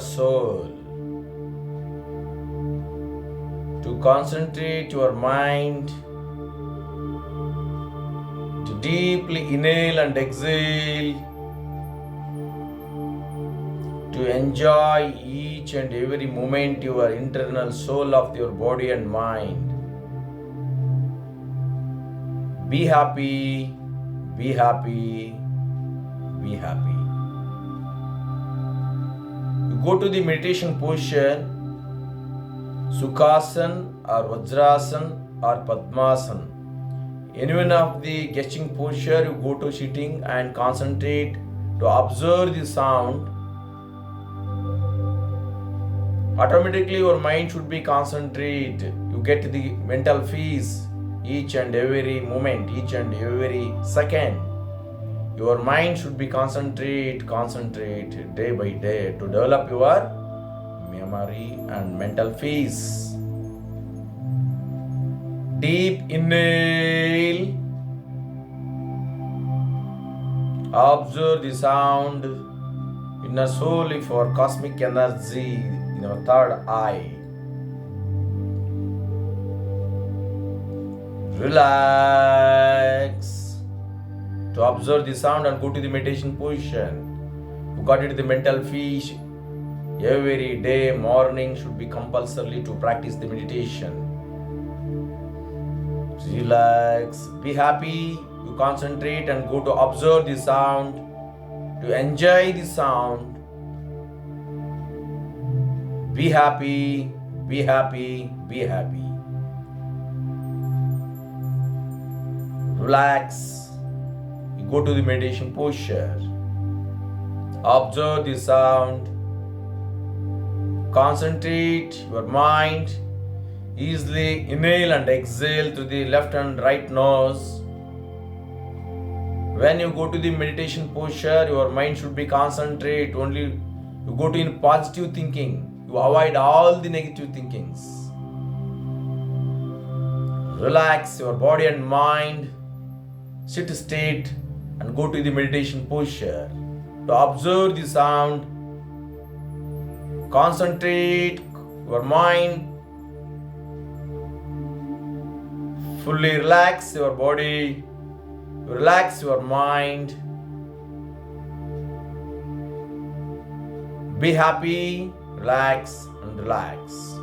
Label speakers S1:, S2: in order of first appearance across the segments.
S1: soul, to concentrate your mind, to deeply inhale and exhale, to enjoy each and every moment your internal soul of your body and mind. Be happy, be happy, be happy. You go to the meditation position, Sukhasana or Vajrasana or Padmasana. Any one of the gesting posture, you go to sitting and concentrate to observe the sound. Automatically your mind should be concentrate. You get the mental peace each and every moment, each and every second. Your mind should be concentrate day by day to develop your memory and mental peace. Deep inhale. Observe the sound. Inner soul for cosmic energy in your third eye. Relax. To observe the sound and go to the meditation position. You got it, the mental peace. Every day morning should be compulsory to practice the meditation. Relax, be happy, you concentrate and go to observe the sound, to enjoy the sound. Be happy, be happy, be happy. Relax, you go to the meditation posture. Observe the sound. Concentrate your mind. Easily inhale and exhale through the left and right nose. When you go to the meditation posture, your mind should be concentrate only. You go to in positive thinking. You avoid all the negative thinkings. Relax your body and mind. Sit straight and go to the meditation posture. To observe the sound, concentrate your mind. Fully relax your body, relax your mind. Be happy, relax and relax.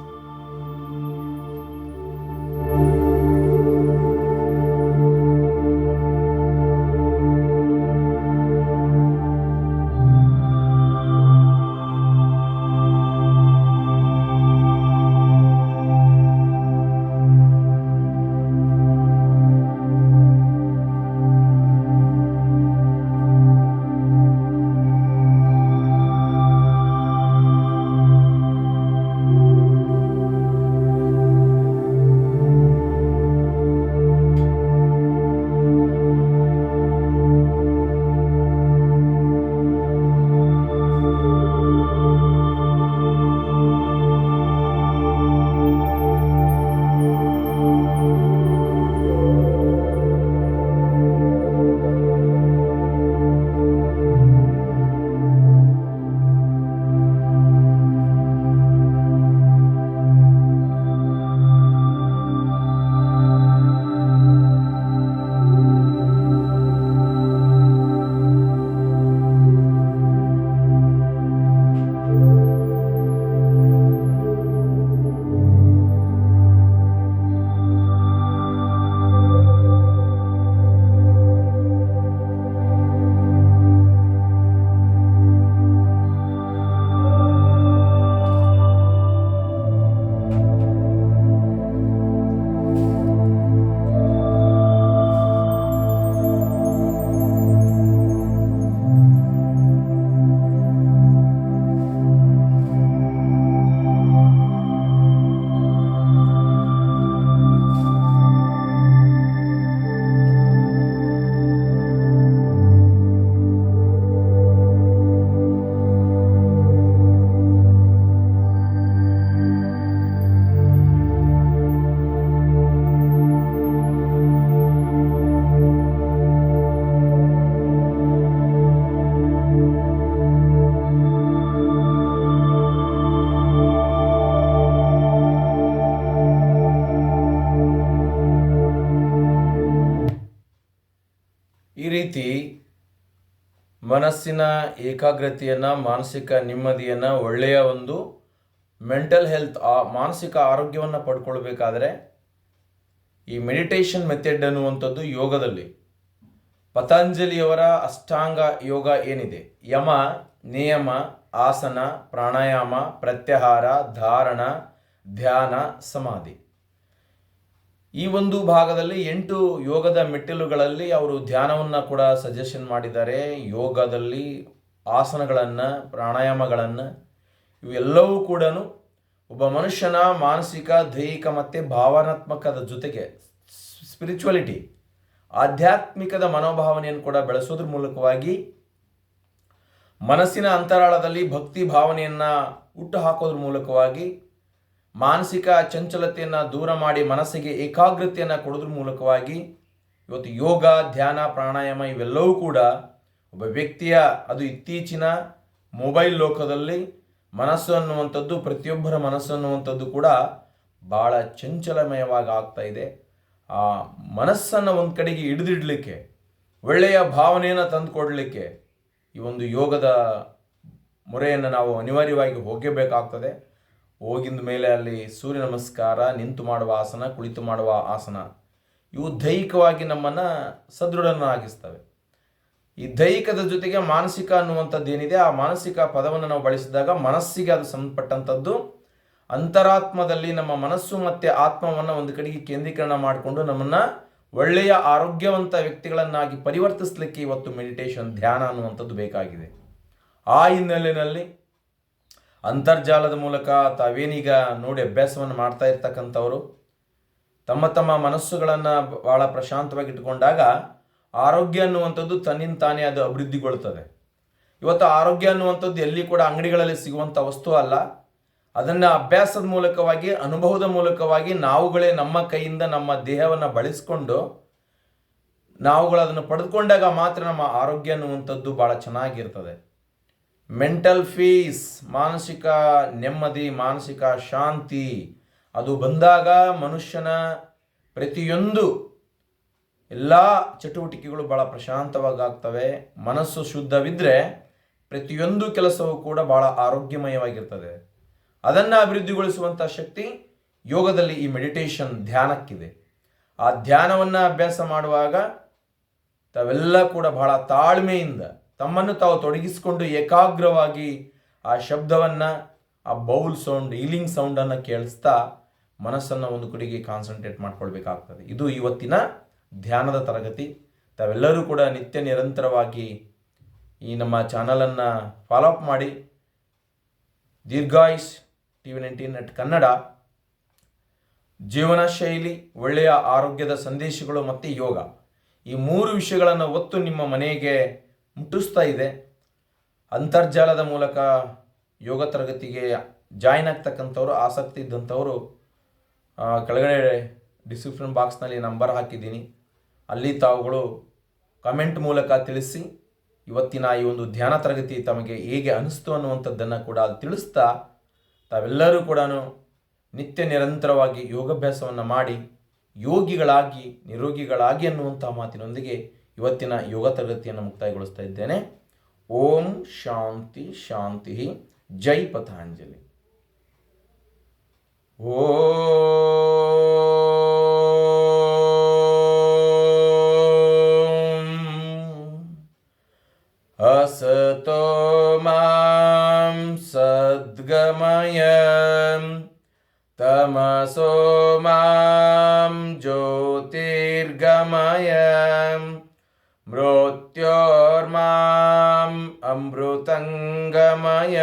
S1: ರೀತಿ ಮನಸ್ಸಿನ ಏಕಾಗ್ರತೆಯನ್ನು, ಮಾನಸಿಕ ನೆಮ್ಮದಿಯನ್ನು, ಒಳ್ಳೆಯ ಒಂದು mental health, ಮಾನಸಿಕ ಆರೋಗ್ಯವನ್ನು ಪಡ್ಕೊಳ್ಬೇಕಾದ್ರೆ ಈ meditation method ಅನ್ನುವಂಥದ್ದು ಯೋಗದಲ್ಲಿ ಪತಂಜಲಿಯವರ ಅಷ್ಟಾಂಗ ಯೋಗ ಏನಿದೆ, ಯಮ, ನಿಯಮ, ಆಸನ, ಪ್ರಾಣಾಯಾಮ, ಪ್ರತ್ಯಾಹಾರ, ಧಾರಣ, ಧ್ಯಾನ, ಸಮಾಧಿ, ಈ ಒಂದು ಭಾಗದಲ್ಲಿ 8 ಯೋಗದ ಮೆಟ್ಟಿಲುಗಳಲ್ಲಿ ಅವರು ಧ್ಯಾನವನ್ನು ಕೂಡ ಸಜೆಷನ್ ಮಾಡಿದ್ದಾರೆ. ಯೋಗದಲ್ಲಿ ಆಸನಗಳನ್ನು, ಪ್ರಾಣಾಯಾಮಗಳನ್ನು, ಇವೆಲ್ಲವೂ ಕೂಡ ಒಬ್ಬ ಮನುಷ್ಯನ ಮಾನಸಿಕ, ದೈಹಿಕ ಮತ್ತು ಭಾವನಾತ್ಮಕದ ಜೊತೆಗೆ ಸ್ಪಿರಿಚುವಲಿಟಿ, ಆಧ್ಯಾತ್ಮಿಕದ ಮನೋಭಾವನೆಯನ್ನು ಕೂಡ ಬೆಳೆಸೋದ್ರ ಮೂಲಕವಾಗಿ ಮನಸ್ಸಿನ ಅಂತರಾಳದಲ್ಲಿ ಭಕ್ತಿ ಭಾವನೆಯನ್ನು ಹುಟ್ಟು ಹಾಕೋದ್ರ ಮೂಲಕವಾಗಿ ಮಾನಸಿಕ ಚಂಚಲತೆಯನ್ನು ದೂರ ಮಾಡಿ ಮನಸ್ಸಿಗೆ ಏಕಾಗ್ರತೆಯನ್ನು ಕೊಡೋದ್ರ ಮೂಲಕವಾಗಿ ಇವತ್ತು ಯೋಗ, ಧ್ಯಾನ, ಪ್ರಾಣಾಯಾಮ ಇವೆಲ್ಲವೂ ಕೂಡ ಒಬ್ಬ ವ್ಯಕ್ತಿಯ, ಅದು ಇತ್ತೀಚಿನ ಮೊಬೈಲ್ ಲೋಕದಲ್ಲಿ ಮನಸ್ಸು ಅನ್ನುವಂಥದ್ದು, ಪ್ರತಿಯೊಬ್ಬರ ಮನಸ್ಸು ಅನ್ನುವಂಥದ್ದು ಕೂಡ ಭಾಳ ಚಂಚಲಮಯವಾಗಿ ಆಗ್ತಾ ಇದೆ. ಆ ಮನಸ್ಸನ್ನು ಒಂದು ಕಡೆಗೆ ಹಿಡಿದಿಡಲಿಕ್ಕೆ, ಒಳ್ಳೆಯ ಭಾವನೆಯನ್ನು ತಂದುಕೊಡಲಿಕ್ಕೆ ಈ ಒಂದು ಯೋಗದ ಮೊರೆಯನ್ನು ನಾವು ಅನಿವಾರ್ಯವಾಗಿ ಹೋಗಬೇಕಾಗ್ತದೆ. ಹೋಗಿದ ಮೇಲೆ ಅಲ್ಲಿ ಸೂರ್ಯ ನಮಸ್ಕಾರ, ನಿಂತು ಮಾಡುವ ಆಸನ, ಕುಳಿತು ಮಾಡುವ ಆಸನ, ಇವು ದೈಹಿಕವಾಗಿ ನಮ್ಮನ್ನು ಸದೃಢನಾಗಿಸ್ತವೆ. ಈ ದೈಹಿಕದ ಜೊತೆಗೆ ಮಾನಸಿಕ ಅನ್ನುವಂಥದ್ದು ಏನಿದೆ, ಆ ಮಾನಸಿಕ ಪದವನ್ನು ನಾವು ಬಳಸಿದಾಗ ಮನಸ್ಸಿಗೆ ಅದು ಸಂಬಂಧಪಟ್ಟಂಥದ್ದು. ಅಂತರಾತ್ಮದಲ್ಲಿ ನಮ್ಮ ಮನಸ್ಸು ಮತ್ತು ಆತ್ಮವನ್ನು ಒಂದು ಕಡೆಗೆ ಕೇಂದ್ರೀಕರಣ ಮಾಡಿಕೊಂಡು ನಮ್ಮನ್ನು ಒಳ್ಳೆಯ ಆರೋಗ್ಯವಂತ ವ್ಯಕ್ತಿಗಳನ್ನಾಗಿ ಪರಿವರ್ತಿಸಲಿಕ್ಕೆ ಇವತ್ತು ಮೆಡಿಟೇಷನ್, ಧ್ಯಾನ ಅನ್ನುವಂಥದ್ದು ಬೇಕಾಗಿದೆ. ಆ ಹಿನ್ನೆಲೆಯಲ್ಲಿ ಅಂತರ್ಜಾಲದ ಮೂಲಕ ತಾವೇನೀಗ ನೋಡಿ ಅಭ್ಯಾಸವನ್ನು ಮಾಡ್ತಾ ಇರ್ತಕ್ಕಂಥವರು ತಮ್ಮ ತಮ್ಮ ಮನಸ್ಸುಗಳನ್ನು ಭಾಳ ಪ್ರಶಾಂತವಾಗಿ ಇಟ್ಕೊಂಡಾಗ ಆರೋಗ್ಯ ಅನ್ನುವಂಥದ್ದು ತನ್ನಿಂದ ತಾನೇ ಅದು ಅಭಿವೃದ್ಧಿಗೊಳ್ಳುತ್ತದೆ. ಇವತ್ತು ಆರೋಗ್ಯ ಅನ್ನುವಂಥದ್ದು ಎಲ್ಲಿ ಕೂಡ ಅಂಗಡಿಗಳಲ್ಲಿ ಸಿಗುವಂಥ ವಸ್ತು ಅಲ್ಲ. ಅದನ್ನು ಅಭ್ಯಾಸದ ಮೂಲಕವಾಗಿ, ಅನುಭವದ ಮೂಲಕವಾಗಿ ನಾವುಗಳೇ ನಮ್ಮ ಕೈಯಿಂದ ನಮ್ಮ ದೇಹವನ್ನು ಬಳಸಿಕೊಂಡು ನಾವುಗಳು ಅದನ್ನು ಪಡೆದುಕೊಂಡಾಗ ಮಾತ್ರ ನಮ್ಮ ಆರೋಗ್ಯ ಅನ್ನುವಂಥದ್ದು ಭಾಳ ಚೆನ್ನಾಗಿರ್ತದೆ. ಮೆಂಟಲ್ ಪೀಸ್, ಮಾನಸಿಕ ನೆಮ್ಮದಿ, ಮಾನಸಿಕ ಶಾಂತಿ ಅದು ಬಂದಾಗ ಮನುಷ್ಯನ ಪ್ರತಿಯೊಂದು ಎಲ್ಲ ಚಟುವಟಿಕೆಗಳು ಭಾಳ ಪ್ರಶಾಂತವಾಗಿ ಆಗ್ತವೆ. ಮನಸ್ಸು ಶುದ್ಧವಿದ್ದರೆ ಪ್ರತಿಯೊಂದು ಕೆಲಸವೂ ಕೂಡ ಭಾಳ ಆರೋಗ್ಯಮಯವಾಗಿರ್ತದೆ. ಅದನ್ನು ಅಭಿವೃದ್ಧಿಗೊಳಿಸುವಂಥ ಶಕ್ತಿ ಯೋಗದಲ್ಲಿ, ಈ ಮೆಡಿಟೇಷನ್, ಧ್ಯಾನಕ್ಕಿದೆ. ಆ ಧ್ಯಾನವನ್ನು ಅಭ್ಯಾಸ ಮಾಡುವಾಗ ತಾವೆಲ್ಲ ಕೂಡ ಬಹಳ ತಾಳ್ಮೆಯಿಂದ ತಮ್ಮನ್ನು ತಾವು ತೊಡಗಿಸಿಕೊಂಡು ಏಕಾಗ್ರವಾಗಿ ಆ ಶಬ್ದವನ್ನು, ಆ ಬೌಲ್ ಸೌಂಡ್, ಹೀಲಿಂಗ್ ಸೌಂಡನ್ನು ಕೇಳಿಸ್ತಾ ಮನಸ್ಸನ್ನು ಒಂದು ಕಡೆಗೆ ಕಾನ್ಸಂಟ್ರೇಟ್ ಮಾಡ್ಕೊಳ್ಬೇಕಾಗ್ತದೆ. ಇದು ಇವತ್ತಿನ ಧ್ಯಾನದ ತರಗತಿ. ತಾವೆಲ್ಲರೂ ಕೂಡ ನಿತ್ಯ ನಿರಂತರವಾಗಿ ಈ ನಮ್ಮ ಚಾನಲನ್ನು ಫಾಲೋ ಅಪ್ ಮಾಡಿ. ದೀರ್ಘಾಯುಷ್ TV19 ಕನ್ನಡ ಜೀವನ ಶೈಲಿ, ಒಳ್ಳೆಯ ಆರೋಗ್ಯದ ಸಂದೇಶಗಳು ಮತ್ತು ಯೋಗ, ಈ 3 ವಿಷಯಗಳನ್ನು ಒತ್ತು ನಿಮ್ಮ ಮನೆಗೆ ಮುಟ್ಟಿಸ್ತಾ ಇದೆ. ಅಂತರ್ಜಾಲದ ಮೂಲಕ ಯೋಗ ತರಗತಿಗೆ ಜಾಯ್ನ್ ಆಗ್ತಕ್ಕಂಥವ್ರು, ಆಸಕ್ತಿ ಇದ್ದಂಥವರು ಕೆಳಗಡೆ ಡಿಸ್ಕ್ರಿಪ್ಷನ್ ಬಾಕ್ಸ್ನಲ್ಲಿ ನಂಬರ್ ಹಾಕಿದ್ದೀನಿ. ಅಲ್ಲಿ ತಾವುಗಳು ಕಮೆಂಟ್ ಮೂಲಕ ತಿಳಿಸಿ ಇವತ್ತಿನ ಈ ಒಂದು ಧ್ಯಾನ ತರಗತಿ ತಮಗೆ ಹೇಗೆ ಅನಿಸ್ತು ಅನ್ನುವಂಥದ್ದನ್ನು ಕೂಡ ಅಲ್ಲಿ ತಿಳಿಸ್ತಾ ತಾವೆಲ್ಲರೂ ಕೂಡ ನಿತ್ಯ ನಿರಂತರವಾಗಿ ಯೋಗಾಭ್ಯಾಸವನ್ನು ಮಾಡಿ ಯೋಗಿಗಳಾಗಿ, ನಿರೋಗಿಗಳಾಗಿ ಅನ್ನುವಂಥ ಮಾತಿನೊಂದಿಗೆ ಇವತ್ತಿನ ಯೋಗ ತರಗತಿಯನ್ನು ಮುಕ್ತಾಯಗೊಳಿಸ್ತಾ ಇದ್ದೇನೆ. ಓಂ ಶಾಂತಿ ಶಾಂತಿ. ಜೈ ಪತಂಜಲಿ. असतो मां सद्गमय तमसो मां ज्योतिर्गमय मृत्योर्माम् अमृतंगमय.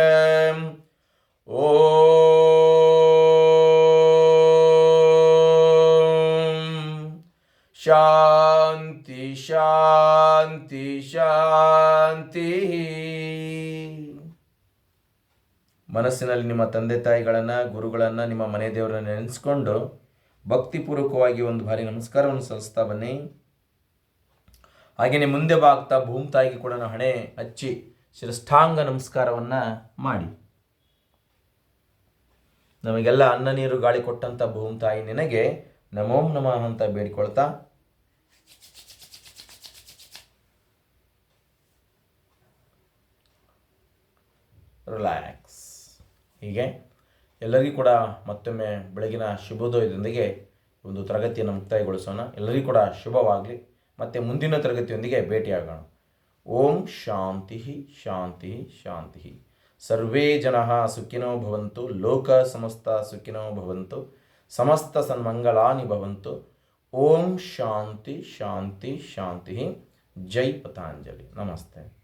S1: ಶಾಂತಿ ಶಾಂತಿ ಶಾಂತಿ. ಮನಸ್ಸಿನಲ್ಲಿ ನಿಮ್ಮ ತಂದೆ ತಾಯಿಗಳನ್ನು, ಗುರುಗಳನ್ನು, ನಿಮ್ಮ ಮನೆ ದೇವರನ್ನು ನೆನೆಸ್ಕೊಂಡು ಭಕ್ತಿಪೂರ್ವಕವಾಗಿ ಒಂದು ಬಾರಿ ನಮಸ್ಕಾರವನ್ನು ಸಲ್ಲಿಸ್ತಾ ಬನ್ನಿ. ಹಾಗೆಯೇ ಮುಂದೆ ಬಾಗ್ತಾ ಭೂಮಿ ತಾಯಿಗೆ ಕೂಡ ಹಣೆ ಹಚ್ಚಿ ಶಿರಷ್ಟಾಂಗ ನಮಸ್ಕಾರವನ್ನು ಮಾಡಿ. ನಮಗೆಲ್ಲ ಅನ್ನ ನೀರು ಗಾಳಿ ಕೊಟ್ಟಂಥ ಭೂಮಿ ತಾಯಿ ನಿನಗೆ ನಮೋ ನಮಃ ಅಂತ ಬೇಡಿಕೊಳ್ತಾ ರಿಲ್ಯಾಕ್ಸ್. ಹೀಗೆ ಎಲ್ಲರಿಗೂ ಕೂಡ ಮತ್ತೊಮ್ಮೆ ಬೆಳಗಿನ ಶುಭೋದಯದೊಂದಿಗೆ ಒಂದು ತರಗತಿಯನ್ನು ಮುಕ್ತಾಯಗೊಳಿಸೋಣ. ಎಲ್ಲರಿಗೂ ಕೂಡ ಶುಭವಾಗಲಿ. ಮತ್ತು ಮುಂದಿನ ತರಗತಿಯೊಂದಿಗೆ ಭೇಟಿಯಾಗೋಣ. ಓಂ ಶಾಂತಿ ಶಾಂತಿ ಶಾಂತಿ. ಸರ್ವೇ ಜನಃ ಸುಖಿನೋ ಭವಂತು. ಲೋಕ ಸಮಸ್ತ ಸುಖಿನೋ ಭವಂತು. ಸಮಸ್ತ ಸನ್ಮಂಗಳಾನಿ ಭವಂತು. ಓಂ ಶಾಂತಿ ಶಾಂತಿ ಶಾಂತಿ. ಜೈ ಪತಾಂಜಲಿ. ನಮಸ್ತೆ.